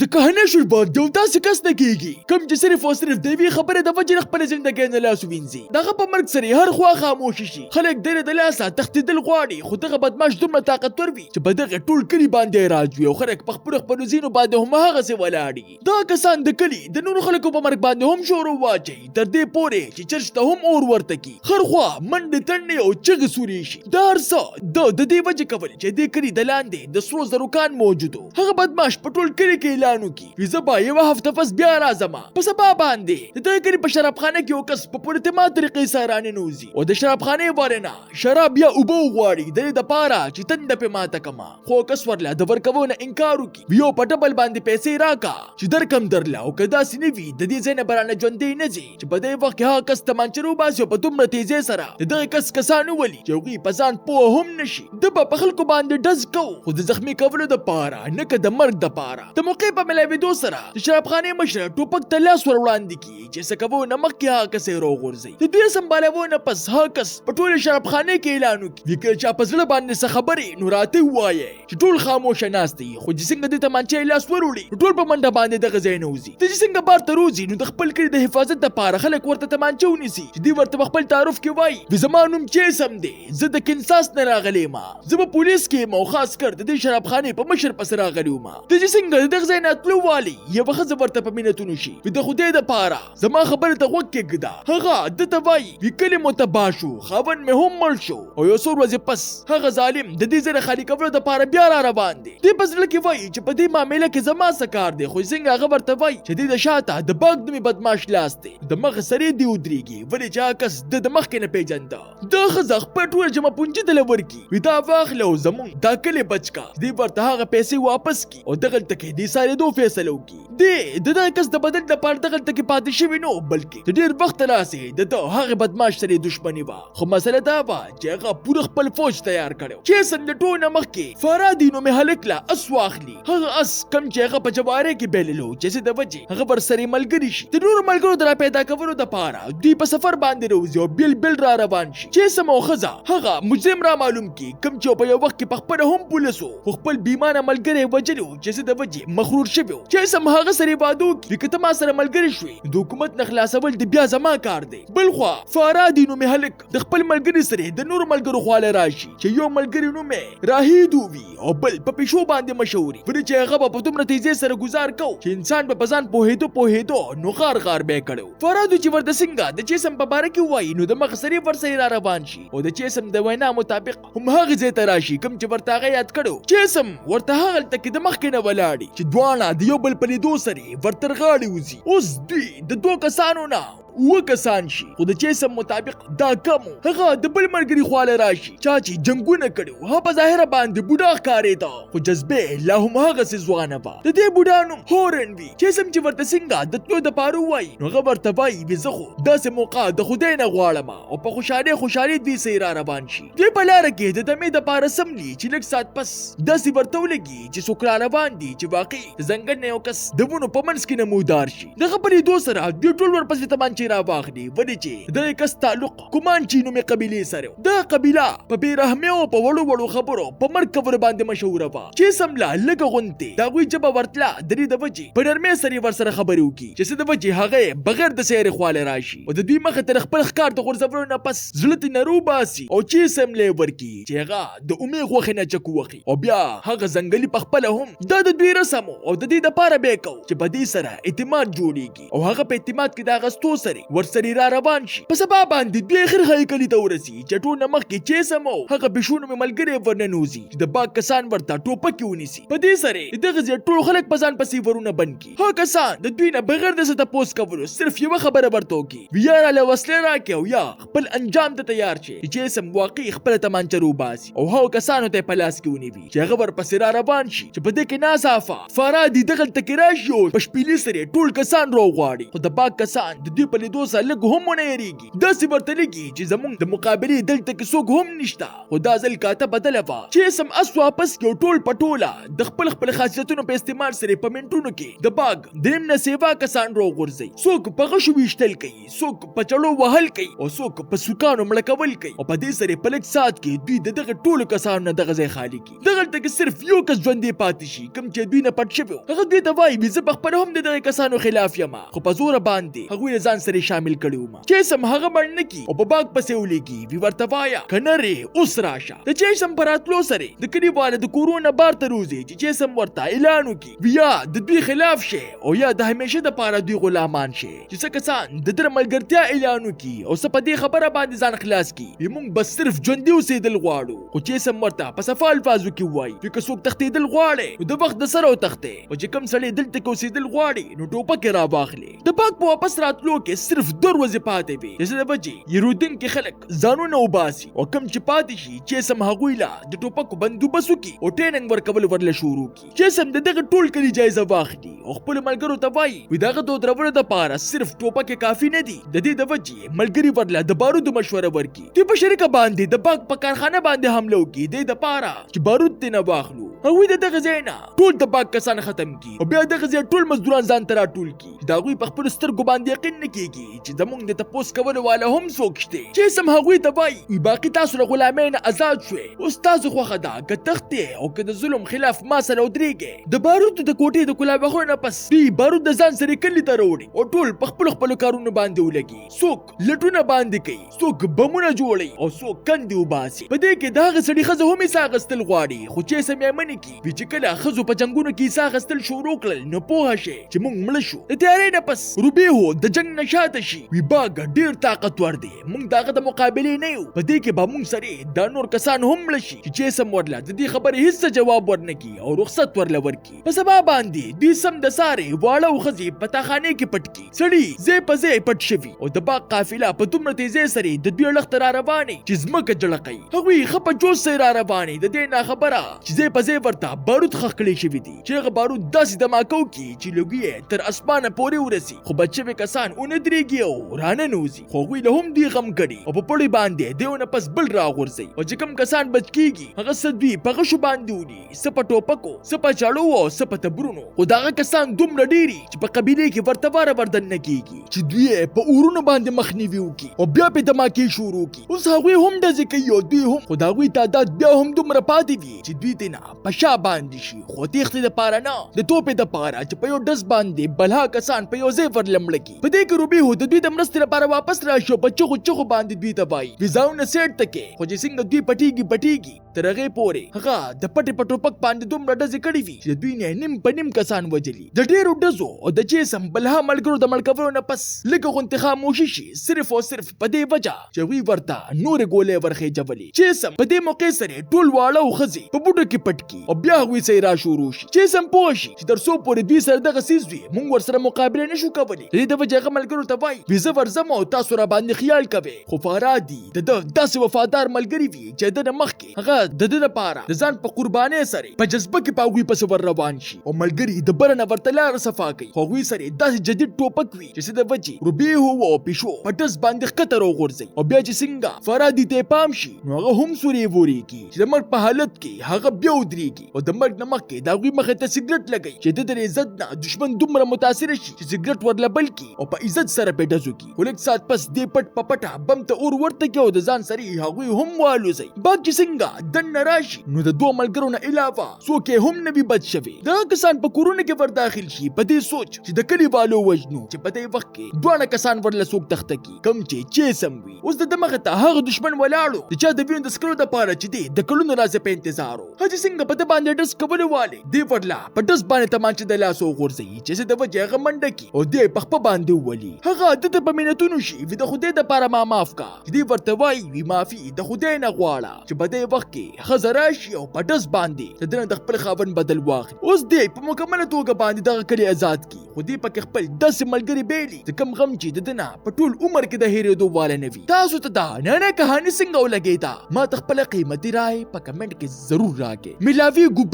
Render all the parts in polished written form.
د کهنه شربات یو داسې کس نه کیږي کوم چې صرف او صرف د یوې خبرې د وجې خپله زندګۍ نه لاس ووینځي. دغه په مرګ سره هر خوا خاموشه شي. خلک د د لاسه تښتېدل غواړي، خو دغه بدمعاش دومره طاقتور وي چې په دغه ټول کلي باندې راج وي او خلک په خپلو ځینو باندې هم هغسې ولاړ. دا کسان د کلي د نورو خلکو په مرګ باندې هم شور واچوي، تر دې پورې چې چرچ ته هم اور ورته کي. هر خوا منډې تنډې او چغې سورې شي. دا هر څه د دې وجې کول چې دې کلي د لاندې د سرو زرو کان موجود و. هغه بدمعاش په ټول کلي کې اعلان وکړي زه به یوه هفته پس بیا راځم. په سبا باندې د دغه کلي په شرابخانه کې یو کس په پوره اعتماد طریقې سره راننوځي او د شرابخانې باره نه شراب یا اوبه وغواړي د دې دپاره چې تنده پې ماته کړمه. خو کس ورله د ورکوو نه انکار وکړي. یو په ډبل باندې پیسې راکا چې درکم درله، او که داسې نه وي د دې ځای نه به رانه ژوندی نه ځي. چې په دې وخت کې هغه کس تمانچه روباسي او په دومره تیزۍ سره د دغه کسان وولي چې هغوی په ځان پوه هم نشي. ده به په خلکو باندې ډز کوو، خو د زخمي کولو دپاره نه که د مرګ دپاره. د موقع په ملاوېدو سره د شرابخانې مشره ټوپک ته لاس ور وړاندې کړي چې څه کوو نه مخکې هغه کس یې راوغورځوي. د دوی سمبالوو نه پس هغه کس په ټولې شرابخانې کې اعلان وکړي که چا په زړه باندې څه خبرې نو راته ووایئ. چې ټول خاموشه ناست دي، خو چې څنګه د تمانچې یې لاس ور وړي نو ټول په منډه باندې دغه ځای نه وځي. ته چې څنګه بار ته روځي نو د خپل کلي د حفاظت دپاره خلک ورته تمانچه ونیسي چې دوی ورته په خپل تعارف کې وایي زما نوم چیسم دی، زه د کنساس نه راغلی یم، زه په پولیس کې یم او خاص کر د دې شرابخانې په مشر پسې راغلی وم. ته چې څنګه د دغه ځای نه تلو والي یوه ښځه ورته په مینتونو شي د خدای دپاره زما خبرې ته غوږ کېږده. هغه ده ته وایي کلي مو تباه شو، خاوند مې هم مړ شو او یو څو ورځې پس هغه ظالم د دې ځای خالي کولو دپاره بیا را روان دی. دې په زړه کې وایي چې په دې معامله کې زما څه کار دی، خو څنګه هغه ورته وایي چې دې د شاته د باغ نومې بدمعاش لاس دی، د مخ سرې دې ودرېږي ولې چې هغه کس د مخکې نه پېژنده. دا ښځه خپله ټوله جمع پونجي ته ورکړي وي دا واخله او زمونږ دا کلی بچ کا. دې ورته هغه پیسې واپس کړي او دغلته کې دې سارېدو فیصله وکړي. دې د دغه کس د بدل دپاره دغلته کې پاتې شوي نه بلکې د ډېر وخت راسې د ده هغې بدمعاش سره یې دښمني وه. خو مسله دا وه چې هغه پوره خپل فوج تیار کړی. چیسن د ټول نه مخکې فارادي نومې هلک له اس واخلي. هغه اس کم چې هغه په جوارۍ کې بایللو چې څه د وجې هغه ورسره ملګري شي. د نورو ملګرو د راپیدا کولو دپاره دوی په سفر باندې روځي او بیل را روان شي. چیسم او ښځه هغه مجرم را معلوم کړي کوم چې په یو وخت کې پخپله هم پولیس و خو خپل بیمانه ملګری یې وژلی و چې څه د وجې مغرور شوی و. چیسم هغه سره واده وکړي که ته ما سره ملګري شوې د حکومت نه خلاصول د بیا زما کار دی. بل خوا فارادي نومې هلک د خپل ملګري سره د نورو ملګرو خواله راشي چې یو ملګري نوم یې راهیدو وي او بل په پیشو باندې مشهور وي ولې چې هغه به په دومره تیزۍ سره ګزار کو چې انسان به په ځان پوهېدو نو غار به یې کړی. فارادو چې ورته څنګه د چیسم په باره کې وایي نو د مخ سرې ورسره را روان شي او د چیسم د وینا مطابق هم هغه ځای ته راشي کوم چې ورته هغه یاد کړو. چیسم ورته هغلته کې د مخکې نه ولاړي چې دواړه د یو بل په لیدو سره ورته غاړې وځي. اوس دوی د دوه کسانو نه اوه کسان شي خو د چیسم مطابق دا کم هغه د بل ملګري خواله راشي چا چې جنګونه کړي هغه په ظاهره باندې بوډا ښکارېده خو جذبې لا هم هغسې ځوانه وه. د دې بوډا نوم هورن وي. چیسم چې ورته څنګه د تلو دپاره ووایي نو هغه ورته وایي زه خو داسې موقع د خدای نه غواړم او په خوشحالۍ دوی سره را روان شي. دوی په لاره کې د دمې دپاره سملي چې لږ ساعت پس داسې ورته ولګي چې څوک را روان دي چې واقعي د ځنګل نه یو کس د ونو په منځ کې نمودار شي. دغه په لیدو سره دوی ټول ورپسې تمانچې را واخلي ولې چې دغه کس تعلق کومانچي نومې قبیلې سره و. دغه قبیله په بېرحمۍ او په وړو خبرو په مرګ کولو باندې مشهوره وه. چیسم لا لږه غوندې د هغوی ژبه ورتله د دې د وجې په نرمۍ سره یې ورسره خبرې وکړي چې څه د وجې هغه بغیر د سیارې خواله راشي او د دوی مخې ته د خپل ښکار د غورځولو نه پس زړه ترې نه روباسي او چیسم له یې ورکړي چې هغه د اومې غوښې نه چکو وخي او بیا هغه ځنګلي پخپله هم دا د دوی رسم او د دې دپاره به یې کو چې په دې سره اعتماد جوړیږي او هغه په اعتماد کې د اغوستو سره ورسره را روان شي. په سبا باندې دوی اخر ښایي کلي ته ورسي چې ټول نه مخکې چیسم او هغه پیشو نومې ملګری ورننوځي چې د باغ کسان ورته ټوپکې ونیسي. په دې سره د دغه ځای ټول خلک په ځان پسې ورونه بند کړي. هغه کسان د دوی نه بغیر د څه تپوس کولو صرف یوه خبره ورته وکړي یا راله وسلې راکړي او یا خپل انجام ته تیار شي چې چیسم واقعي خپله تمانچه روباسي او هغو کسانو ته یې په لاس کې ونیوي چې هغه ورپسې را روان شي. چې په دې کې ناڅاپه فارادي دغلته کې راشي او په شپېلې سره ټول کسان راوغواړي خو د باغ کسان د دوی په لیدو سره لږ هم ونه یریږي داسې ورته لګي چې زمونږ د مقابلې دلته کې څوک هم نشته خو دا ځل کاته بدله وه چې سم اس واپس یو ټول پټوله د خپل خاصیتونو په استعمال سره په منټونو کې د باغ د نیم نه سیوا کسان راوغورځي څوک په غشو ویشتل کوي څوک په چړو وهل کوي او څوک په سوکانو مړه کول کوي او په دې سره په لږ ساعت کې دوی د دغه ټولو کسانو نه دغه ځای خالي کړي دغلته کې صرف یو کس ژوندی پاتې شي کوم چې دوی نه پټ شوی هغه دوی ته وایي زه پخپله هم د دغه کسانو خلاف یم خو په زوره باندې هغوی یې ځان سره شامل کړي وم چې سم هغه مړ نه کړي او په باغ پسې ولیږي وی ورته وایه که نرې اوس راشه د چې سم په راتلو سره د کلیواله د کورونه بار ته روزي چې سم ورته اعلان وکړي یا د دوی خلاف شي او یا د همیشه دپاره دوی غلامان شي چې څه کسان د در ملګرتیا اعلان وکړي او څه په دې خبره باندې ځان خلاص کړي موږ بس صرف ژوندي اوسېدل غواړو خو چې سم ورته په صفا الفاظو کې ووایي چې که څوک تښتېدل غواړي نو د وخت د سره وتښتې او چې کوم سړی دلته کې اوسېدل غواړي نو ټوپک یې راواخلي د باغ په واپس راتلو کې صرف 2 ورځې پاتې وي چې د بجې یرودونکي خلک ځانونه وباسي او کوم چې پاتې شي چې سم هغوی لا د ټوپکو بندوبست وکړي او ټریننګ ورکول ورله شروع کړي چې سم د دغه ټول کلي جایزه واخلي او خپلو ملګرو ته وایي وي دغه د درولو دپاره صرف ټوپک کافي نه دي د دې د وجې ملګري ورله د بارودو مشوره ورکړي دوی په شریکه باندې د باغ په کارخانه باندې حمله وکړي د دې دپاره چې بارود ترې نه واخلو هغوی د دغه ځای نه ټول د باغ کسان ختم کړي او بیا دغه ځای ټول مزدوران ځان ته راټول کړي چې د هغوی په خپلو سترګو باندې یقین نه کېږي چې زموږ د تپوس کولو والا هم څوک شته چې سم هغوی ته وایي باقي تاسو له غلامۍ نه آزاد شوې اوس تاسو خوښه ده که تښتې او که د ظلم خلاف ما سره ودرېږې د بارودو د کوټې د کلاوغو نه پس دوی بارود د ځان سره کلي ته راوړي او ټول په خپلو کارونو باندې ولګي څوک لټونه باندې کوي څوک بمونه جوړوي او څوک کندې وباسي په دې کې د هغه سړي ښځه هم حصه اخیستل غواړي خو چې سم میرمنې کې وي چې کله ښځو په جنګونو کې حصه اخیستل شروع کړل نو پوهه شي چې موږ مړه شو د تیارۍ نه پس روبیهو د جنګ نه شاته شي وي باغ ډېر طاقتور دی موږ د هغه د مقابلې نه یو په دې کې به موږ سره دا نور کسان هم مړه شي چې سم ورله د دې خبرې هیڅ جواب ورنکړي او رخصت ورله ورکړي په سبا باندې دوی سم د سارې واړه او ښځې په تاخانې کې پټ کړي سړي ځای په ځای پټ شوي او د باغ قافله په دومره تیزۍ سره د دوی لښته را روانې چې ځمکه جړقوي هغوی ښه په جوش سره را روانې د دې ناخبره چې ځای په ځای ورته بارود ښخ کړي شوي دي چې هغه بارود داسې دماکه وکړي چې لوګي یې تر اسمانه پورې ورسي خو بچ شوي کسان ونه درېږي او راننوځي خو هغوی له هم دوی غم کړي او په پړي باندې د یو نه پس بل راغورځي او چې کوم کسان بچ کېږي هغه څه دوی په غشو باندې وړي څه په ټوپکو څه په چاړو او څه په تبرونو خو دغه کسان دومره ډېري چې په قبیلې کې ورته واره وردن نه کېږي چې دوی یې په اورونو باندې مخنیوي وکړي او بیا پرې دماکې شروع کړي اوس هغوی هم ډزې کوي او دوی هم خو د هغوی تعداد بیا هم دومره پاتې وي چې دوی ترې په شا باندې شي خو تېښتې دپاره نه د توپې دپاره چې په یو ډز باندې بلها کسان په یو ځای ورله مړه کړي په دې کې روبیهو د دوی د مرستې لپاره واپس راشي او په چغو باندې دوی ته وایي ویزاونه سیټ ته کې خو چې څنګه دوی پټېږي تر هغې پورې هغه د پټې په ټوپک باندې دومره ډزې کړې وي چې دوی نه نیم په نیم کسان وجلي د ډېرو ډزو او د جسم بلها ملګرو د مړ کولو نه پس لږه غوندې خاموشي شي صرف او صرف په دې وجه چې هغوی ورته نورې ګولۍ ورخېجولې جسم په دې موقع سره ټول واړه او ښځې په بوټو کې پټ کړي او بیا هغوی سره را شروع شي جسم پوه شي چې تر څو پورې دوی سره دغه څیز وي موږ ورسره مقابله نه شو کولی د دې د وجې هغه ملګرو ته وایي وي زه ورځم او تاسو را باندې خیال کوئ خو فارادي د ده داسې وفادار ملګري وي چې د ده مخکې هغه د ده لپاره د ځان په قربانۍ سره په جذبه کې په هغوی پسې ور روان شي او ملګري د بره نه ورته لاره صفا کوي خو هغوی سره داسې جدید ټوپک وي چې څه د وجې روبیهو او پیشو په ډز باندې ښکته راوغورځوي او بیا چې څنګه فارادي ته یې پام شي نو هغه هم سورې وورېږي چې د مرګ په حالت کې هغه بیا ودرېږي او د مرګ نه مخکې د هغوی مخې ته سګرټ لګوي چې د ده عزت نه دشمن دومره متاثره شي چې سګرټ ورله بل کړي او په عزت سره پرې ډز وکړي خو لږ ساعت پس دې پټ په پټه بم ته اور ورته کړي او د ځان سره یې هغوی هم والوځي باغ چې څنګه دننه راشي نو د 2 ملګرو نه علاوه څوک یې هم نه وي بچ شوي دغه کسان په کورونو کې ور داخل شي په دې سوچ چې د کلیوالو وژنو چې په دې وخت کې دواړه کسان ورله څوک تخته کړي کوم چې سم وي اوس د ده مخې ته هغه دشمن ولاړو د چا د وینو د څښلو دپاره چې دی د کلونو راځي په انتظار و هغه څنګه په ده باندې ډز کولو والې دی ورله په ډز باندې تمانچه د لاس وغورځوي چې څه د وجې هغه منډه کړي او دی په خپه باندې وولي هغه ده ته په مینتونو شي وي د خدای دپاره ما معاف کا چې دی ورته وایي وي معافي د خدای نه غواړه چې په دې وخت کې ښځه راشي او په ډز باندې د ده نه د خپل خاوند بدل واخلي اوس دی په مکمله توګه باندې دغه کلي آزاد کړي خو دی پکې خپل داسې ملګري بیلي چې کوم غم چې د ده نه په ټول عمر کې د هېرېدو واله نه وي تاسو ته دا نننۍ کهاني څنګه ولګېده ما ته خپله قیمتي رای په کمنټ کې ضرور راکړئ ملاویږو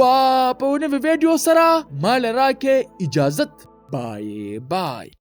په نوې ویډیو سره ما له راکړئ اجازت بای